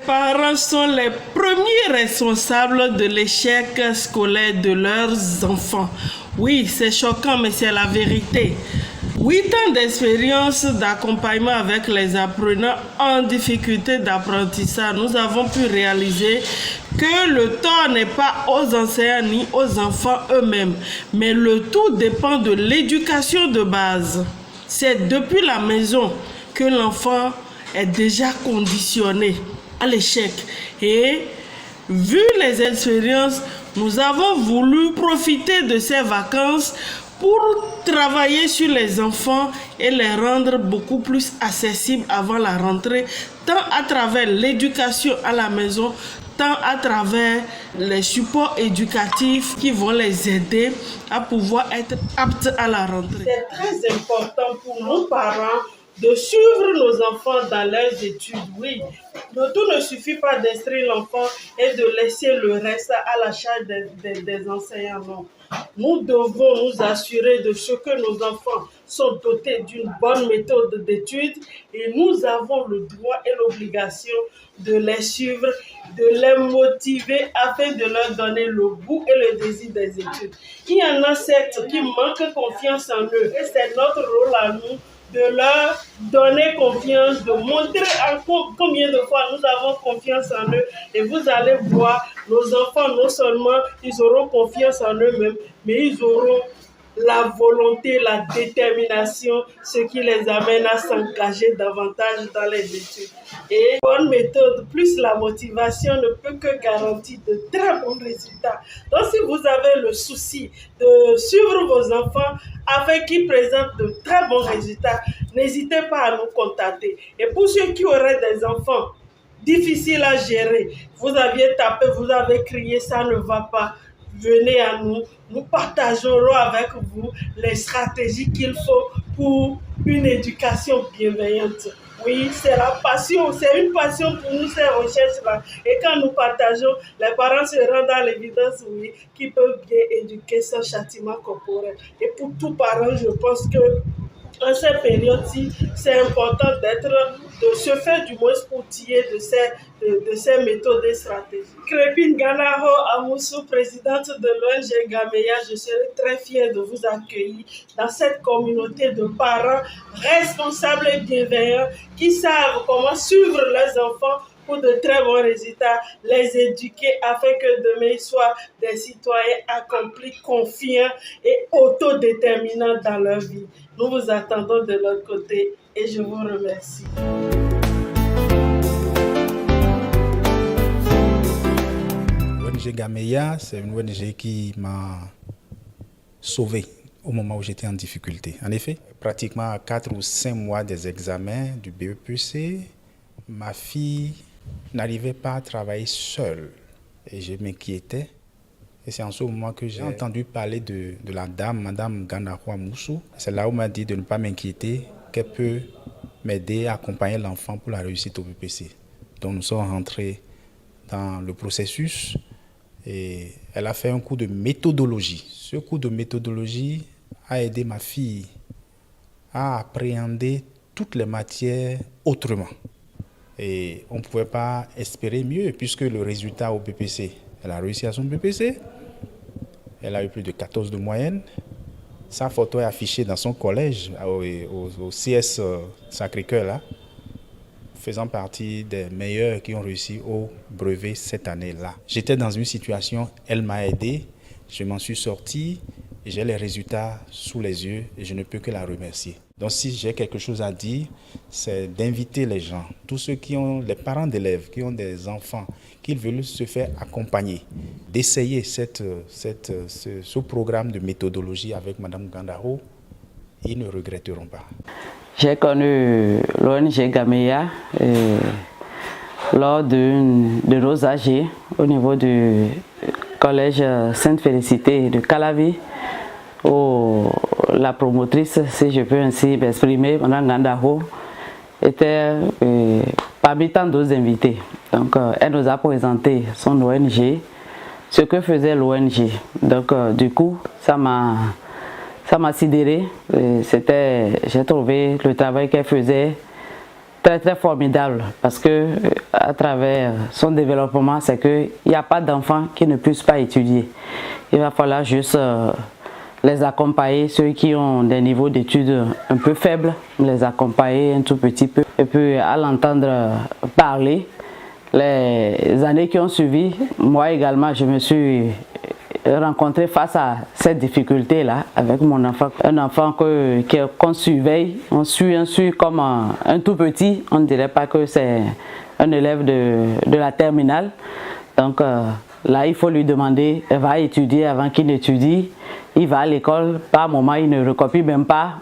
parents sont les premiers responsables de l'échec scolaire de leurs enfants. Oui, c'est choquant, mais c'est la vérité. 8 ans d'expérience d'accompagnement avec les apprenants en difficulté d'apprentissage, nous avons pu réaliser que le tort n'est pas aux enseignants ni aux enfants eux-mêmes, mais le tout dépend de l'éducation de base. C'est depuis la maison que l'enfant est déjà conditionné à l'échec. Et vu les expériences, nous avons voulu profiter de ces vacances pour travailler sur les enfants et les rendre beaucoup plus accessibles avant la rentrée, tant à travers l'éducation à la maison, tant à travers les supports éducatifs qui vont les aider à pouvoir être aptes à la rentrée. C'est très important pour nos parents de suivre nos enfants dans leurs études, oui. Le tout ne suffit pas d'instruire l'enfant et de laisser le reste à la charge des enseignants, non. Nous devons nous assurer de ce que nos enfants sont dotés d'une bonne méthode d'étude et nous avons le droit et l'obligation de les suivre, de les motiver afin de leur donner le goût et le désir des études. Il y en a certes qui manquent confiance en eux et c'est notre rôle à nous de leur donner confiance, de montrer combien de fois nous avons confiance en eux. Et vous allez voir, nos enfants, non seulement ils auront confiance en eux-mêmes, mais ils auront la volonté, la détermination, ce qui les amène à s'engager davantage dans les études. Et bonne méthode, plus la motivation ne peut que garantir de très bons résultats. Donc si vous avez le souci de suivre vos enfants afin qu'ils présentent de très bons résultats, n'hésitez pas à nous contacter. Et pour ceux qui auraient des enfants difficiles à gérer, vous aviez tapé, vous avez crié, ça ne va pas. Venez à nous, nous partagerons avec vous les stratégies qu'il faut pour une éducation bienveillante. Oui, c'est la passion, c'est une passion pour nous ces recherches-là. Et quand nous partageons, les parents se rendent à l'évidence, oui, qu'ils peuvent bien éduquer sans châtiment corporel. Et pour tout parent, je pense que en cette période-ci, c'est important de se faire du moins outiller de ces méthodes et stratégies. Crépine Ganaho Amoussou, présidente de l'ONG Gameya, je serai très fière de vous accueillir dans cette communauté de parents responsables et bienveillants qui savent comment suivre leurs enfants pour de très bons résultats, les éduquer afin que demain ils soient des citoyens accomplis, confiants et autodéterminants dans leur vie. Nous vous attendons de l'autre côté et je vous remercie. L'ONG Gameya, c'est une ONG qui m'a sauvé au moment où j'étais en difficulté. En effet, pratiquement à 4 ou 5 mois des examens du BEPC, ma fille n'arrivait pas à travailler seule et je m'inquiétais. Et c'est en ce moment que j'ai entendu parler de la dame, Madame Ganaho Amoussou. C'est là où on m'a dit de ne pas m'inquiéter, qu'elle peut m'aider à accompagner l'enfant pour la réussite au BEPC. Donc nous sommes rentrés dans le processus et elle a fait un cours de méthodologie. Ce cours de méthodologie a aidé ma fille à appréhender toutes les matières autrement. Et on ne pouvait pas espérer mieux puisque le résultat au BPC, elle a réussi à son BPC, elle a eu plus de 14 de moyenne. Sa photo est affichée dans son collège, au CS Sacré-Cœur, là, faisant partie des meilleurs qui ont réussi au brevet cette année-là. J'étais dans une situation, elle m'a aidé, je m'en suis sorti, et j'ai les résultats sous les yeux et je ne peux que la remercier. Donc si j'ai quelque chose à dire, c'est d'inviter les gens, tous ceux qui ont, les parents d'élèves, qui ont des enfants, qui veulent se faire accompagner, d'essayer ce programme de méthodologie avec Mme Ganaho, ils ne regretteront pas. J'ai connu l'ONG Gameya lors de nos AG au niveau du collège Sainte-Félicité de Calavi, où la promotrice, si je peux ainsi m'exprimer, Mme Ganaho, était parmi tant d'autres invités. Donc, elle nous a présenté son ONG, ce que faisait l'ONG. Donc, du coup, ça m'a sidéré. J'ai trouvé le travail qu'elle faisait très très formidable parce que à travers son développement, c'est qu'il n'y a pas d'enfants qui ne puissent pas étudier. Il va falloir juste les accompagner, ceux qui ont des niveaux d'études un peu faibles, les accompagner un tout petit peu. Et puis à l'entendre parler, les années qui ont suivi, moi également, je me suis rencontré face à cette difficulté-là avec mon enfant. Un enfant qu'on surveille, on suit comme un tout petit. On ne dirait pas que c'est un élève de la terminale. Donc là, il faut lui demander, elle va étudier avant qu'il n'étudie. Il va à l'école, par moment, il ne recopie même pas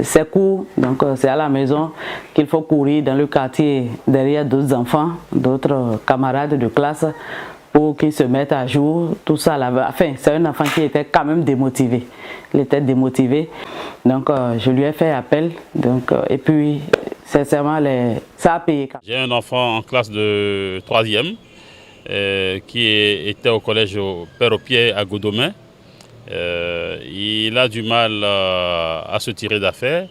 ses cours. Donc c'est à la maison qu'il faut courir dans le quartier derrière d'autres enfants, d'autres camarades de classe pour qu'ils se mettent à jour, tout ça là. Enfin, c'est un enfant qui était quand même démotivé. Il était démotivé. Donc je lui ai fait appel. Donc, et puis, sincèrement, ça a payé. J'ai un enfant en classe de 3e qui était au collège Père au Pied à Godomain. Il a du mal à se tirer d'affaire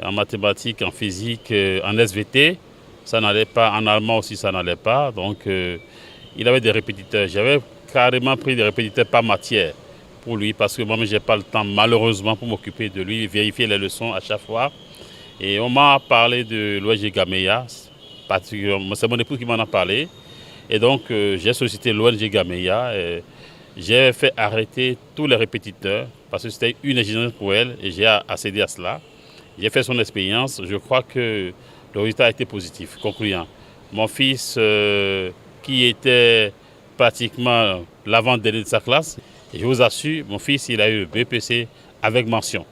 en mathématiques, en physique, en SVT. Ça n'allait pas, en allemand aussi ça n'allait pas. Donc il avait des répétiteurs. J'avais carrément pris des répétiteurs par matière pour lui parce que moi-même je n'ai pas le temps malheureusement pour m'occuper de lui, vérifier les leçons à chaque fois. Et on m'a parlé de l'ONG Gameya, c'est mon épouse qui m'en a parlé. Et donc j'ai sollicité l'ONG Gameya. J'ai fait arrêter tous les répétiteurs parce que c'était une exigence pour elle et j'ai accédé à cela. J'ai fait son expérience, je crois que le résultat a été positif, concluant. Mon fils qui était pratiquement l'avant-dernier de sa classe, et je vous assure, mon fils il a eu le BPC avec mention.